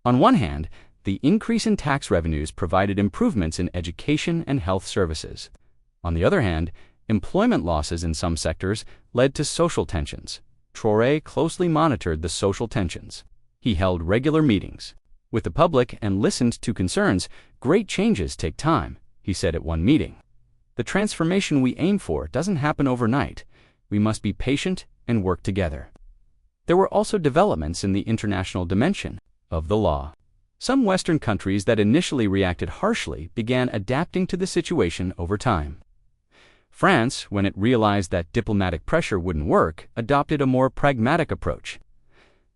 On one hand, the increase in tax revenues provided improvements in education and health services. On the other hand, employment losses in some sectors led to social tensions. Traoré closely monitored the social tensions. He held regular meetings with the public and listened to concerns. "Great changes take time," he said at one meeting. "The transformation we aim for doesn't happen overnight. We must be patient and work together." There were also developments in the international dimension of the law. Some Western countries that initially reacted harshly began adapting to the situation over time. France, when it realized that diplomatic pressure wouldn't work, adopted a more pragmatic approach.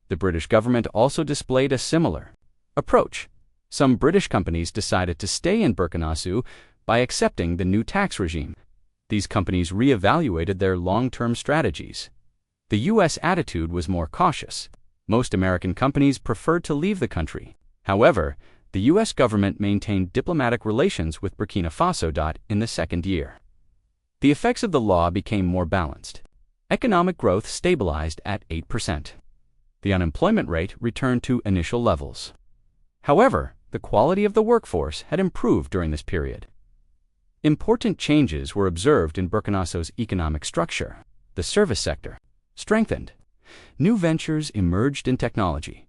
The British government also displayed a similar approach. Some British companies decided to stay in Burkina Faso by accepting the new tax regime. These companies reevaluated their long-term strategies. The U.S. attitude was more cautious. Most American companies preferred to leave the country. However, the U.S. government maintained diplomatic relations with Burkina Faso. In the second year, the effects of the law became more balanced. Economic growth stabilized at 8%. The unemployment rate returned to initial levels. However, the quality of the workforce had improved during this period. Important changes were observed in Burkina Faso's economic structure. The service sector strengthened. New ventures emerged in technology.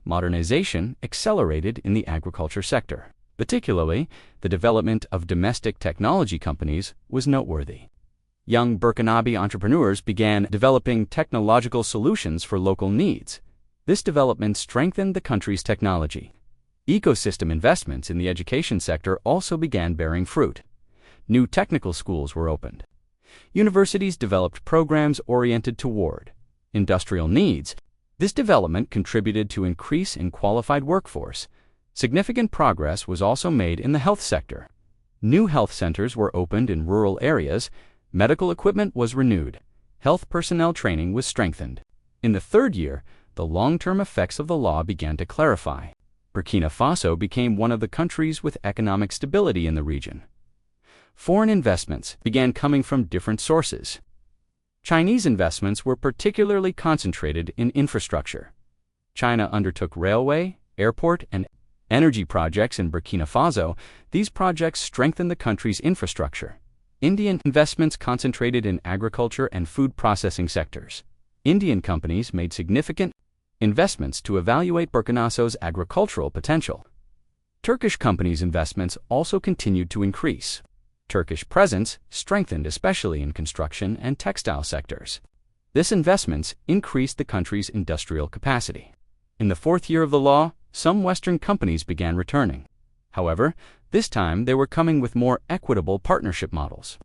Modernization accelerated in the agriculture sector. Particularly, the development of domestic technology companies was noteworthy. Young Burkinabe entrepreneurs began developing technological solutions for local needs. This development strengthened the country's technology. Ecosystem investments in the education sector also began bearing fruit. New technical schools were opened. Universities developed programs oriented toward industrial needs. This development contributed to increase in qualified workforce. Significant progress was also made in the health sector. New health centers were opened in rural areas. Medical equipment was renewed. Health personnel training was strengthened. In the third year, the long-term effects of the law began to clarify. Burkina Faso became one of the countries with economic stability in the region. Foreign investments began coming from different sources. Chinese investments were particularly concentrated in infrastructure. China undertook railway, airport, and energy projects in Burkina Faso. These projects strengthened the country's infrastructure. Indian investments concentrated in agriculture and food processing sectors. Indian companies made significant investments to evaluate Burkina Faso's agricultural potential. Turkish companies' investments also continued to increase. Turkish presence strengthened especially in construction and textile sectors. This investments increased the country's industrial capacity. In the fourth year of the law, some Western companies began returning. However, this time they were coming with more equitable partnership models.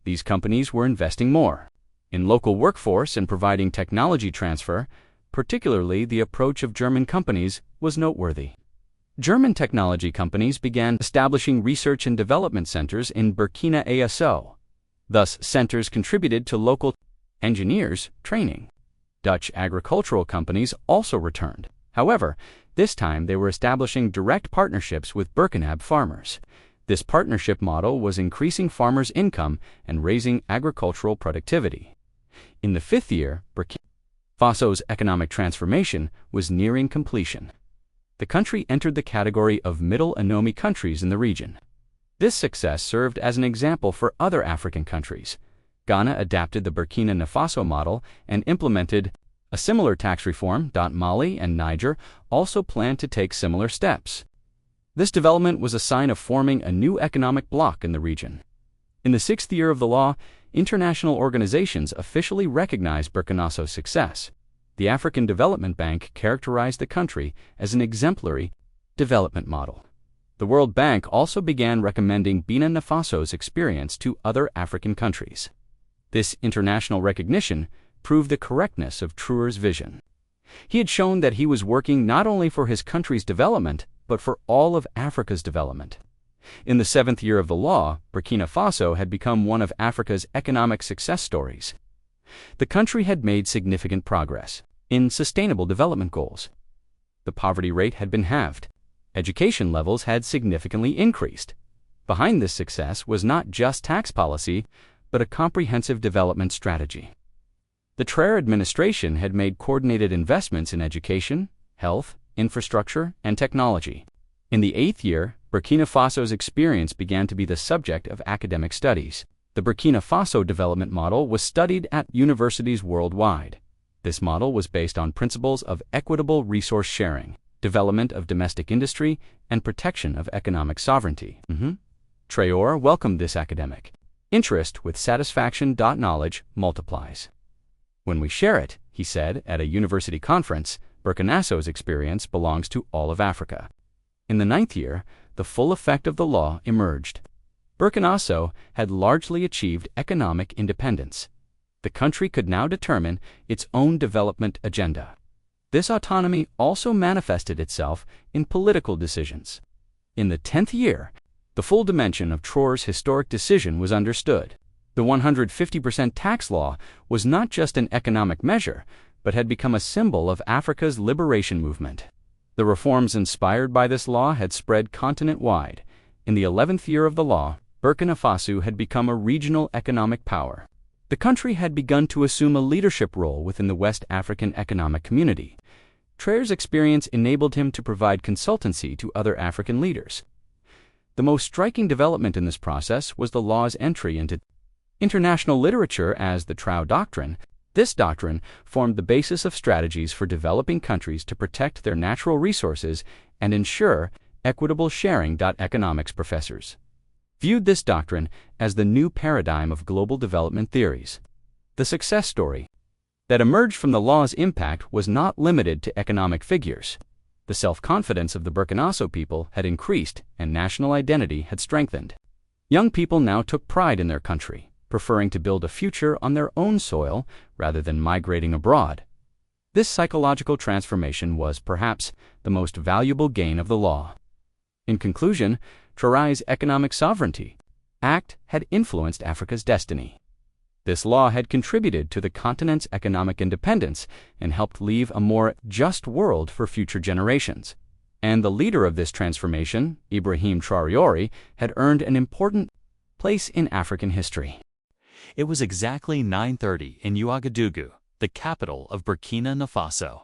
These companies were investing more in local workforce and providing technology transfer. Particularly, the approach of German companies was noteworthy. German technology companies began establishing research and development centers in Burkina Faso. Thus, centers contributed to local engineers' training. Dutch agricultural companies also returned. However, this time they were establishing direct partnerships with Burkinabe farmers. This partnership model was increasing farmers' income and raising agricultural productivity. In the fifth year, Burkina Faso's economic transformation was nearing completion. The country entered the category of middle economy countries in the region. This success served as an example for other African countries. Ghana adapted the Burkina Faso model and implemented a similar tax reform. Mali and Niger also planned to take similar steps. This development was a sign of forming a new economic bloc in the region. In the sixth year of the law, international organizations officially recognized Burkina Faso's success. The African Development Bank characterized the country as an exemplary development model. The World Bank also began recommending Burkina Faso's experience to other African countries. This international recognition proved the correctness of Traoré's vision. He had shown that he was working not only for his country's development, but for all of Africa's development. In the seventh year of the law, Burkina Faso had become one of Africa's economic success stories. The country had made significant progress in sustainable development goals. The poverty rate had been halved. Education levels had significantly increased. Behind this success was not just tax policy, but a comprehensive development strategy. The Traoré administration had made coordinated investments in education, health, infrastructure, and technology. In the 8th year, Burkina Faso's experience began to be the subject of academic studies. The Burkina Faso development model was studied at universities worldwide. This model was based on principles of equitable resource sharing, development of domestic industry, and protection of economic sovereignty. Traoré welcomed this academic interest with satisfaction. Knowledge multiplies when we share it, he said at a university conference. BurkinaFaso's experience belongs to all of Africa. In the 9th year, the full effect of the law emerged. Burkina Faso had largely achieved economic independence. The country could now determine its own development agenda. This autonomy also manifested itself in political decisions. In the 10th year, the full dimension of Traoré's historic decision was understood. The 150% tax law was not just an economic measure, but had become a symbol of Africa's liberation movement. The reforms inspired by this law had spread continent-wide. In the 11th year of the law, Burkina Faso had become a regional economic power. The country had begun to assume a leadership role within the West African Economic Community. Traoré's experience enabled him to provide consultancy to other African leaders. The most striking development in this process was the law's entry into international literature as the Traoré Doctrine. This doctrine formed the basis of strategies for developing countries to protect their natural resources and ensure equitable sharing. Economics professors viewed this doctrine as the new paradigm of global development theories. The success story that emerged from the law's impact was not limited to economic figures. The self-confidence of the Burkina Faso people had increased and national identity had strengthened. Young people now took pride in their country, preferring to build a future on their own soil rather than migrating abroad. This psychological transformation was perhaps the most valuable gain of the law. In conclusion, Traoré's Economic Sovereignty Act had influenced Africa's destiny. This law had contributed to the continent's economic independence and helped leave a more just world for future generations. And the leader of this transformation, Ibrahim Traoré, had earned an important place in African history. It was exactly 9:30 in Ouagadougou, the capital of Burkina Faso.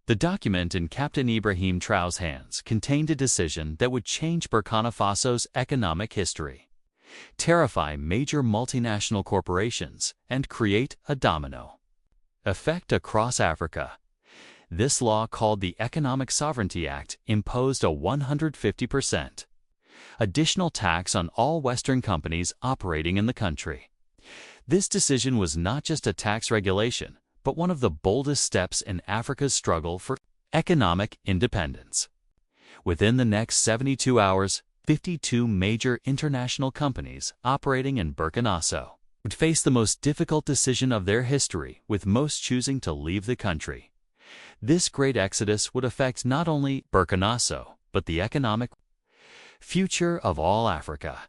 The document in Captain Ibrahim Traoré's hands contained a decision that would change Burkina Faso's economic history, terrify major multinational corporations, and create a domino effect across Africa. This law, called the Economic Sovereignty Act, imposed a 150% additional tax on all Western companies operating in the country. This decision was not just a tax regulation, but one of the boldest steps in Africa's struggle for economic independence. Within the next 72 hours, 52 major international companies operating in Burkina Faso would face the most difficult decision of their history, with most choosing to leave the country. This great exodus would affect not only Burkina Faso, but the economic future of all Africa.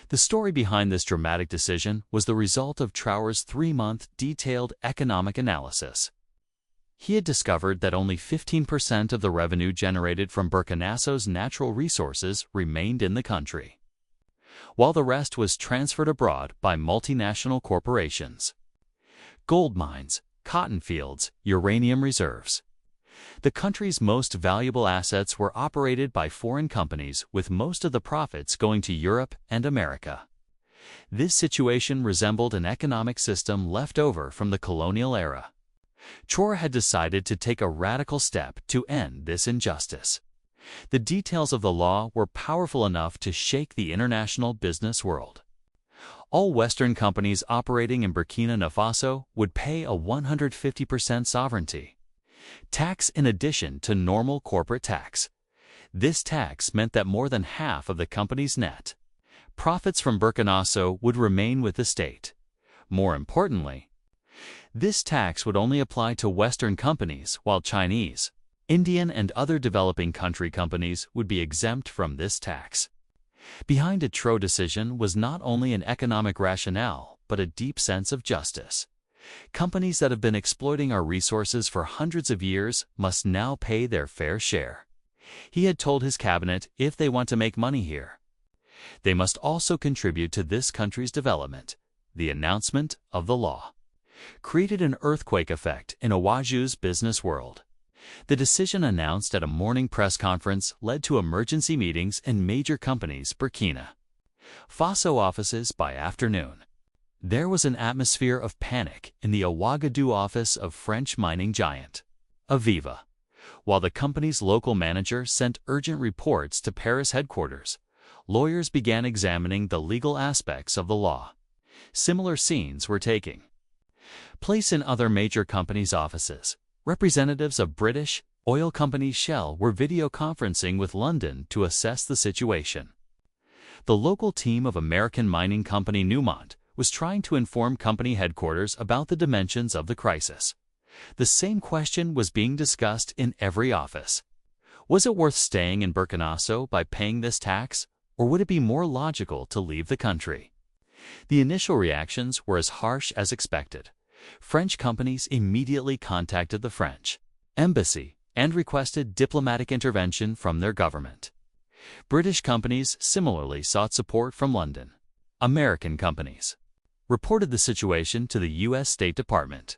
The story behind this dramatic decision was the result of Traoré's 3-month detailed economic analysis. He had discovered that only 15% of the revenue generated from Burkina Faso's natural resources remained in the country, while the rest was transferred abroad by multinational corporations. Gold mines, cotton fields, uranium reserves. The country's most valuable assets were operated by foreign companies, with most of the profits going to Europe and America. This situation resembled an economic system left over from the colonial era. Traoré had decided to take a radical step to end this injustice. The details of the law were powerful enough to shake the international business world. All Western companies operating in Burkina Faso would pay a 150% sovereignty tax in addition to normal corporate tax. This tax meant that more than half of the company's net profits from Burkina Faso would remain with the state. More importantly, this tax would only apply to Western companies, while Chinese, Indian, and other developing country companies would be exempt from this tax. Behind a Traoré decision was not only an economic rationale, but a deep sense of justice. Companies that have been exploiting our resources for hundreds of years must now pay their fair share. He had told his cabinet, if they want to make money here, they must also contribute to this country's development. The announcement of the law created an earthquake effect in Ouagadougou's business world. The decision announced at a morning press conference led to emergency meetings in major companies' Burkina Faso offices by afternoon. There was an atmosphere of panic in the Ouagadougou office of French mining giant Aviva. While the company's local manager sent urgent reports to Paris headquarters, lawyers began examining the legal aspects of the law. Similar scenes were taking place in other major companies' offices. Representatives of British oil company Shell were video conferencing with London to assess the situation. The local team of American mining company Newmont was trying to inform company headquarters about the dimensions of the crisis. The same question was being discussed in every office. Was it worth staying in Burkina Faso by paying this tax, or would it be more logical to leave the country? The initial reactions were as harsh as expected. French companies immediately contacted the French embassy and requested diplomatic intervention from their government. British companies similarly sought support from London. American companies reported the situation to the U.S. State Department.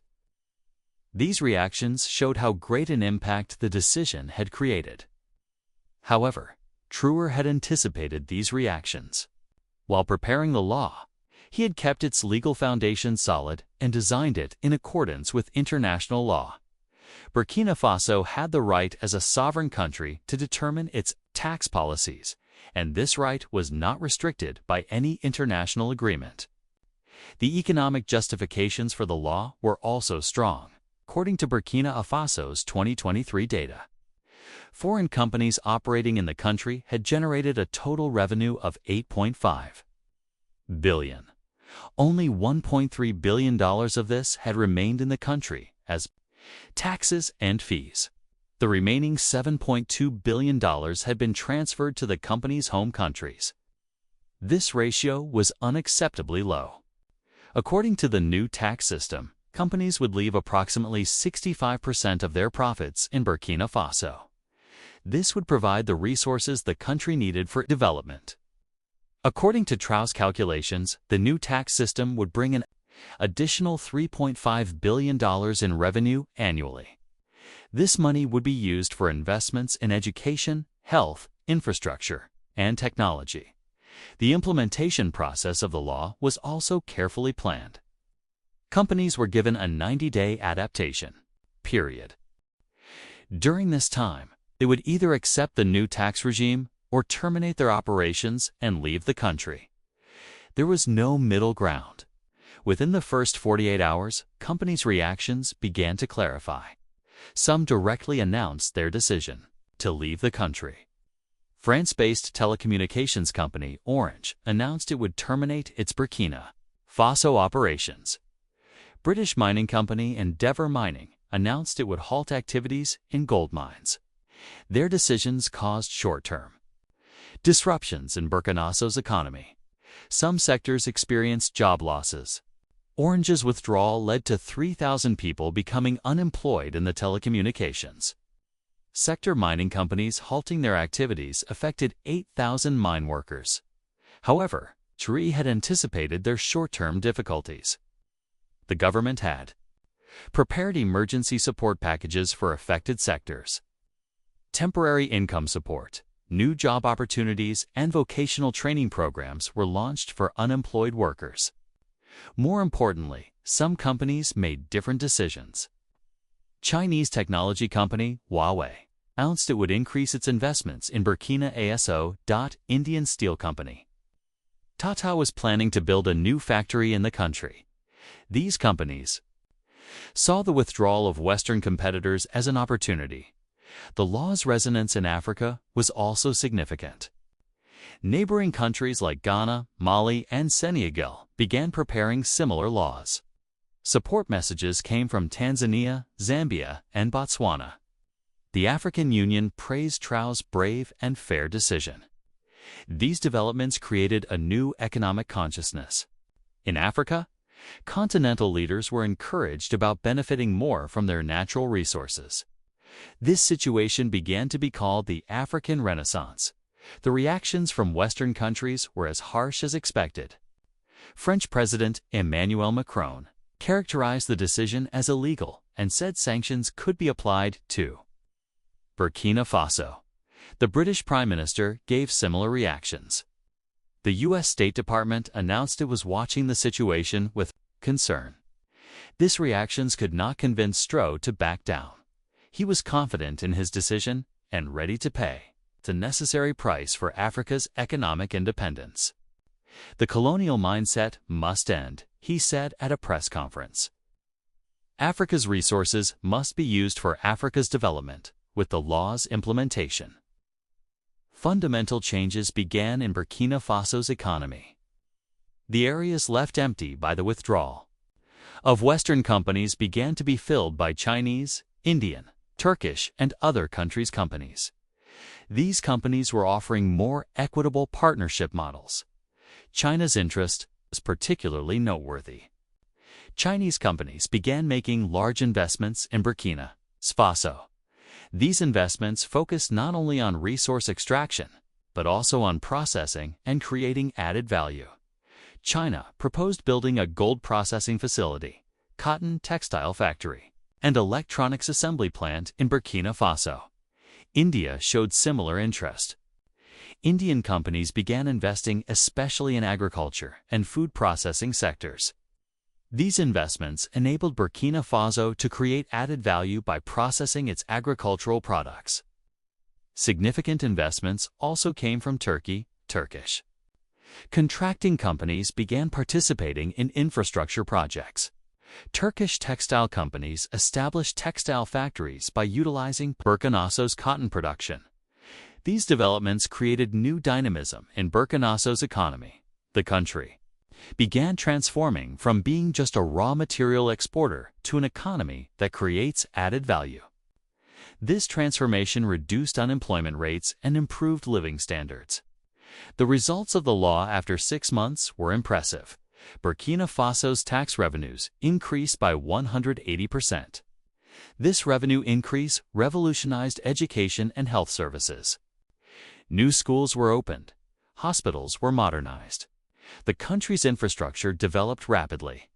These reactions showed how great an impact the decision had created. However, Traoré had anticipated these reactions. While preparing the law, he had kept its legal foundation solid and designed it in accordance with international law. Burkina Faso had the right as a sovereign country to determine its tax policies, and this right was not restricted by any international agreement. The economic justifications for the law were also strong, according to Burkina Faso's 2023 data. Foreign companies operating in the country had generated a total revenue of $8.5 billion. Only $1.3 billion of this had remained in the country as taxes and fees. The remaining $7.2 billion had been transferred to the company's home countries. This ratio was unacceptably low. According to the new tax system, companies would leave approximately 65% of their profits in Burkina Faso. This would provide the resources the country needed for development. According to Traoré's calculations, the new tax system would bring an additional $3.5 billion in revenue annually. This money would be used for investments in education, health, infrastructure, and technology. The implementation process of the law was also carefully planned. Companies were given a 90-day adaptation period. During this time, they would either accept the new tax regime or terminate their operations and leave the country. There was no middle ground. Within the first 48 hours, companies' reactions began to clarify. Some directly announced their decision to leave the country. France-based telecommunications company Orange announced it would terminate its Burkina Faso operations. British mining company Endeavour Mining announced it would halt activities in gold mines. Their decisions caused short-term disruptions in Burkina Faso's economy. Some sectors experienced job losses. Orange's withdrawal led to 3,000 people becoming unemployed in the telecommunications sector. Mining companies halting their activities affected 8,000 mine workers. However, Traoré had anticipated their short-term difficulties. The government had prepared emergency support packages for affected sectors. Temporary income support, new job opportunities, and vocational training programs were launched for unemployed workers. More importantly, some companies made different decisions. Chinese technology company Huawei announced it would increase its investments in Burkina Faso. Indian Steel Company Tata was planning to build a new factory in the country. These companies saw the withdrawal of Western competitors as an opportunity. The law's resonance in Africa was also significant. Neighboring countries like Ghana, Mali, and Senegal began preparing similar laws. Support messages came from Tanzania, Zambia, and Botswana. The African Union praised Traoré's brave and fair decision. These developments created a new economic consciousness. In Africa, continental leaders were encouraged about benefiting more from their natural resources. This situation began to be called the African Renaissance. The reactions from Western countries were as harsh as expected. French President Emmanuel Macron characterized the decision as illegal and said sanctions could be applied to Burkina Faso. The British Prime Minister gave similar reactions. The U.S. State Department announced it was watching the situation with concern. These reactions could not convince Traoré to back down. He was confident in his decision and ready to pay the necessary price for Africa's economic independence. The colonial mindset must end, he said at a press conference. Africa's resources must be used for Africa's development, with the law's implementation. Fundamental changes began in Burkina Faso's economy. The areas left empty by the withdrawal of Western companies began to be filled by Chinese, Indian, Turkish, and other countries' companies. These companies were offering more equitable partnership models. China's interest was particularly noteworthy. Chinese companies began making large investments in Burkina Faso. These investments focused not only on resource extraction, but also on processing and creating added value. China proposed building a gold processing facility, cotton textile factory, and electronics assembly plant in Burkina Faso. India showed similar interest. Indian companies began investing especially in agriculture and food processing sectors. These investments enabled Burkina Faso to create added value by processing its agricultural products. Significant investments also came from Turkish. Contracting companies began participating in infrastructure projects. Turkish textile companies established textile factories by utilizing Burkina Faso's cotton production. These developments created new dynamism in Burkina Faso's economy. The country began transforming from being just a raw material exporter to an economy that creates added value. This transformation reduced unemployment rates and improved living standards. The results of the law after 6 months were impressive. Burkina Faso's tax revenues increased by 180%. This revenue increase revolutionized education and health services. New schools were opened. Hospitals were modernized. The country's infrastructure developed rapidly.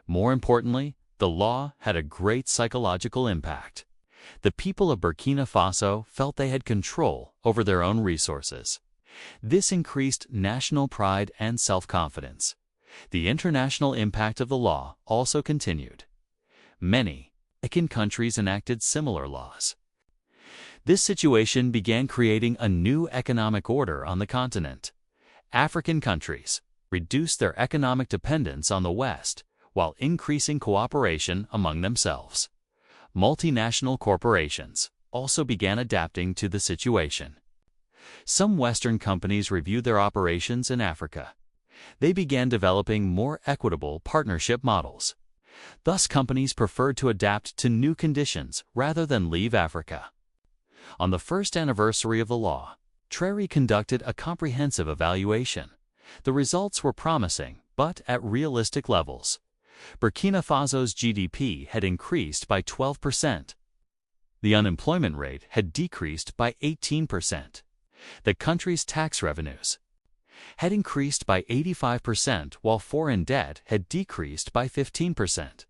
More importantly, the law had a great psychological impact. The people of Burkina Faso felt they had control over their own resources. This increased national pride and self-confidence. The international impact of the law also continued. Many African countries enacted similar laws. This situation began creating a new economic order on the continent. African countries reduced their economic dependence on the West while increasing cooperation among themselves. Multinational corporations also began adapting to the situation. Some Western companies reviewed their operations in Africa. They began developing more equitable partnership models. Thus, companies preferred to adapt to new conditions rather than leave Africa. On the first anniversary of the law, Traoré conducted a comprehensive evaluation. The results were promising, but at realistic levels. Burkina Faso's GDP had increased by 12%. The unemployment rate had decreased by 18%. The country's tax revenues had increased by 85%, while foreign debt had decreased by 15%.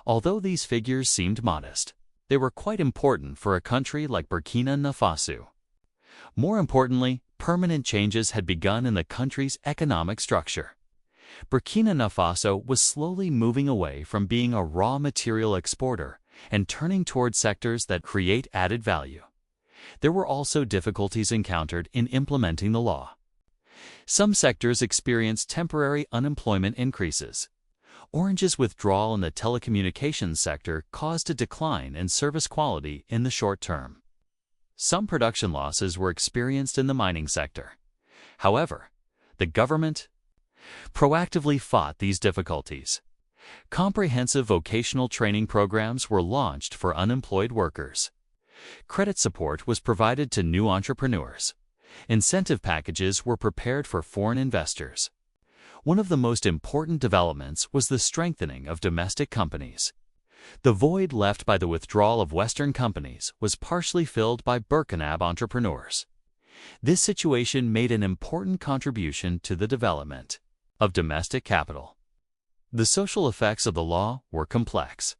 Although these figures seemed modest, they were quite important for a country like Burkina Faso. More importantly, permanent changes had begun in the country's economic structure. Burkina Faso was slowly moving away from being a raw material exporter and turning toward sectors that create added value. There were also difficulties encountered in implementing the law. Some sectors experienced temporary unemployment increases. Orange's withdrawal in the telecommunications sector caused a decline in service quality in the short term. Some production losses were experienced in the mining sector. However, the government proactively fought these difficulties. Comprehensive vocational training programs were launched for unemployed workers. Credit support was provided to new entrepreneurs. Incentive packages were prepared for foreign investors. One of the most important developments was the strengthening of domestic companies. The void left by the withdrawal of Western companies was partially filled by Burkina entrepreneurs. This situation made an important contribution to the development of domestic capital. The social effects of the law were complex.